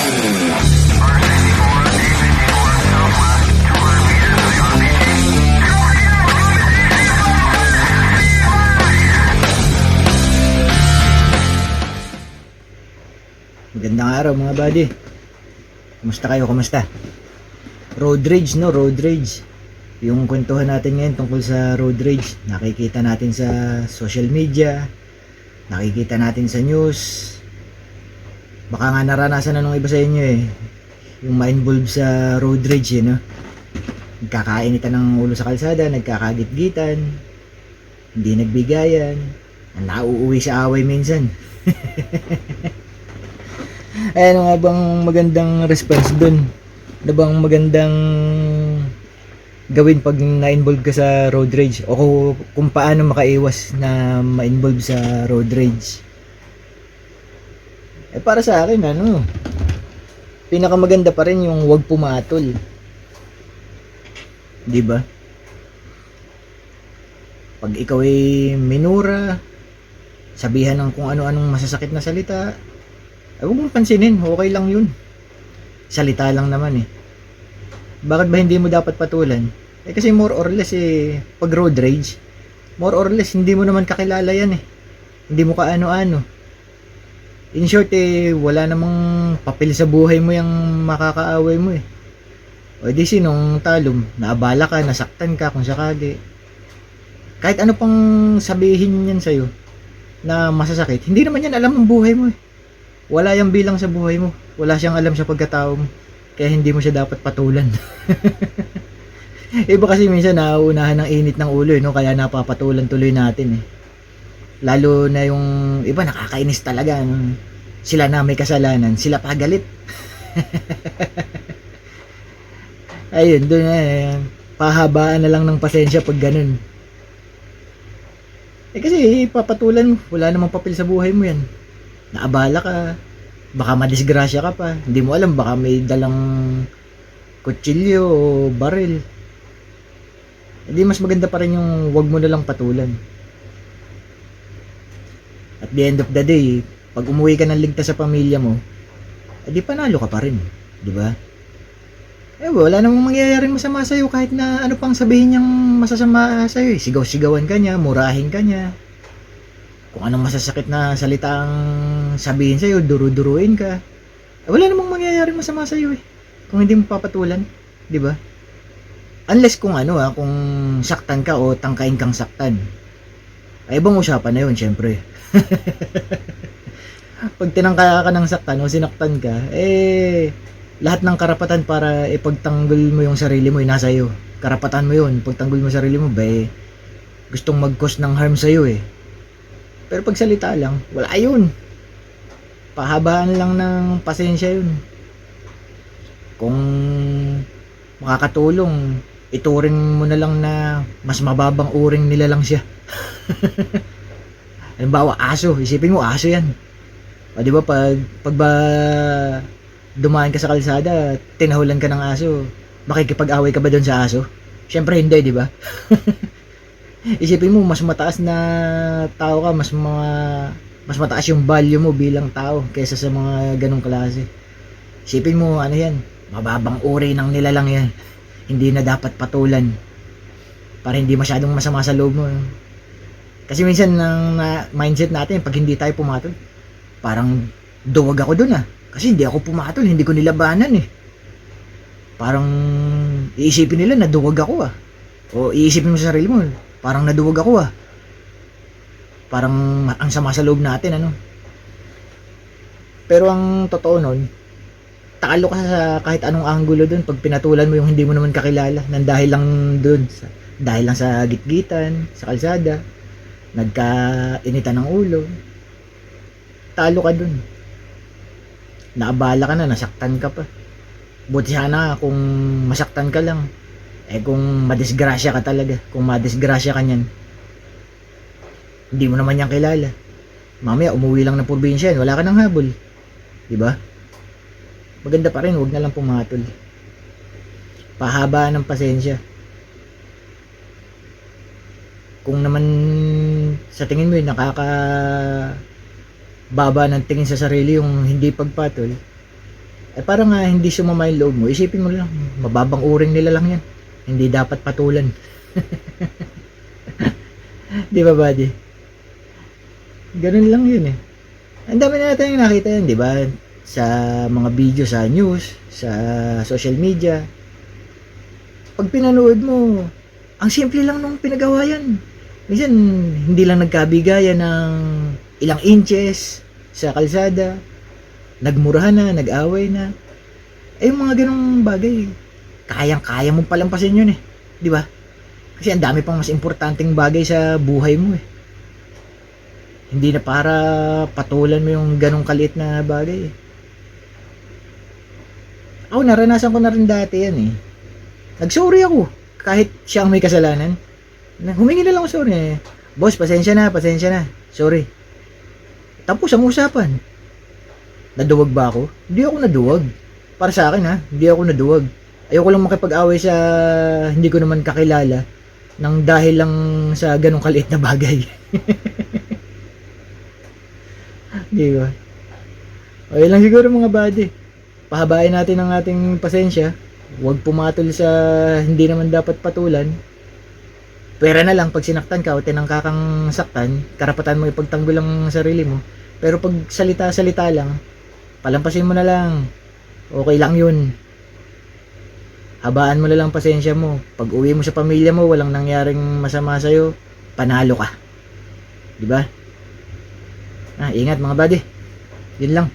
Magandang araw mga buddy. Kumusta kayo? Kumusta? Road rage, no? Road rage. Yung kwentuhan natin ngayon tungkol sa road rage. Nakikita natin sa social media. Nakikita natin sa news. Baka nga naranasan na nung iba sa inyo eh. Yung ma-involve sa road rage, no? Nagkakainitan ng ulo sa kalsada, nagkakagit-gitan, hindi nagbigayan, nauuwi sa away minsan. Ay, ano nga bang magandang response dun? Ano bang magandang gawin pag na-involve ka sa road rage? O kung paano makaiwas na ma-involve sa road rage? Eh para sa akin, pinakamaganda pa rin yung wag pumatol. Di ba? Pag ikaw ay minura, sabihan ng kung ano-anong masasakit na salita, huwag mong pansinin, okay lang yun. Salita lang naman eh. Bakit ba hindi mo dapat patulan? Eh kasi more or less pag road rage, more or less hindi mo naman kakilala yan eh. Hindi mo kaano-ano. In short wala namang papel sa buhay mo yung makakaaway mo eh. O di sinong talom, naabala ka, nasaktan ka kung sakali. Kahit ano pang sabihin yan sa'yo na masasakit, hindi naman yan alam ang buhay mo eh. Wala yang bilang sa buhay mo. Wala siyang alam sa pagkatao mo. Kaya hindi mo siya dapat patulan. Iba kasi minsan nauunahan ng init ng ulo no? Kaya napapatulan tuloy natin eh. Lalo na yung iba nakakainis talaga no? Sila na may kasalanan, sila pa galit. Ayun, doon pahabaan na lang ng pasensya pag ganun. Eh kasi papatulan mo, wala namang papel sa buhay mo yan. Naabala ka, baka madisgrasya ka pa, hindi mo alam, baka may dalang kutsilyo o baril. Hindi, mas maganda pa rin yung wag mo na lang patulan. At the end of the day, pag umuwi ka ng ligtas sa pamilya mo, edi panalo ka pa rin, di ba? Eh wala namang mangyayaring masama sa'yo kahit na ano pang sabihin niyang masasama sa'yo eh. Sigaw-sigawan ka niya, murahin ka niya. Kung anong masasakit na salita ang sabihin sa'yo, duru-duruin ka. Eh, wala namang mangyayaring masama sa'yo eh. Kung hindi mo papatulan, di ba? Unless kung kung saktan ka o tangkain kang saktan. Ay, ibang usapan na yun, syempre. Pag tinangka ka ng saktan o sinaktan ka, lahat ng karapatan para ipagtanggol mo yung sarili mo, nasa iyo. Karapatan mo yun, pagtanggol mo sarili mo, gustong mag-cause ng harm sa'yo eh. Pero pag salita lang, wala yun. Pahabaan lang ng pasensya yun. Kung makakatulong, ituring mo na lang na mas mababang uring nila lang siya. Halimbawa, aso. Isipin mo, aso yan. O diba, pag dumaan ka sa kalsada, tinahulan ka ng aso, makikipag-away ka ba doon sa aso? Syempre hindi, diba? Isipin mo, mas mataas na tao ka, mas mataas yung value mo bilang tao kaysa sa mga ganong klase. Isipin mo, yan, mababang uri ng nilalang yan. Hindi na dapat patulan para hindi masyadong masama sa loob mo. Kasi minsan ng mindset natin, pag hindi tayo pumatol, parang duwag ako dun kasi hindi ako pumatol, hindi ko nilabanan eh. Parang iisipin nila na duwag ako o iisipin mo sa sarili mo, parang naduwag ako parang ang sama sa loob natin Pero ang totoo nun, takalo ka sa kahit anong anggulo dun pag pinatulan mo yung hindi mo naman kakilala nang dahil lang dun dahil lang sa gitgitan sa kalsada, nagkainitan ng ulo, talo ka dun, naabala ka na, nasaktan ka pa. Buti sana kung masaktan ka lang. Kung madisgrasya ka talaga, kung madisgrasya ka niyan, hindi mo naman yan kilala, mamaya umuwi lang ng probinsya, wala ka ng habol, diba? Maganda pa rin, huwag na lang pumatol. Pahabaan ng pasensya. Kung naman sa tingin mo nakakababa ng tingin sa sarili yung hindi pagpatol, Ay parang hindi sumama yung loob mo. Isipin mo lang, mababang uring nila lang yan. Hindi dapat patulan. Di ba, buddy? Ganun lang yun eh. Ang dami na natin yung nakita yan, di ba? Sa mga video, sa news, sa social media. Pag pinanood mo, ang simple lang nung pinagawa yan. Minsan, hindi lang nagkabigayan ng ilang inches sa kalsada. Nagmurahan na, nag-away na. Eh, yung mga ganong bagay, kayang-kaya mo palampasin yun eh. Di ba? Kasi ang dami pang mas importanteng bagay sa buhay mo eh. Hindi na para patulan mo yung ganong kaliit na bagay eh. Ako, naranasan ko na rin dati yan eh. Nag-sorry ako. Kahit siya ang may kasalanan. Humingi na lang ako sorry eh. Boss, pasensya na. Sorry. Tapos ang usapan. Naduwag ba ako? Hindi ako naduwag. Para sa akin hindi ako naduwag. Ayoko lang makipag-away sa hindi ko naman kakilala nang dahil lang sa ganong kaliit na bagay. Di ba? Okay lang siguro mga buddy. Pahabain natin ang ating pasensya. Huwag pumatol sa hindi naman dapat patulan. Pwera na lang pag sinaktan ka o tinangka kang saktan, karapatan mo ipagtanggol ang sarili mo. Pero pag salita-salita lang, palampasin mo na lang. Okay lang yun. Habaan mo na lang pasensya mo. Pag uwi mo sa pamilya mo, walang nangyaring masama sa'yo, panalo ka. Diba? Ingat mga buddy. Yun lang.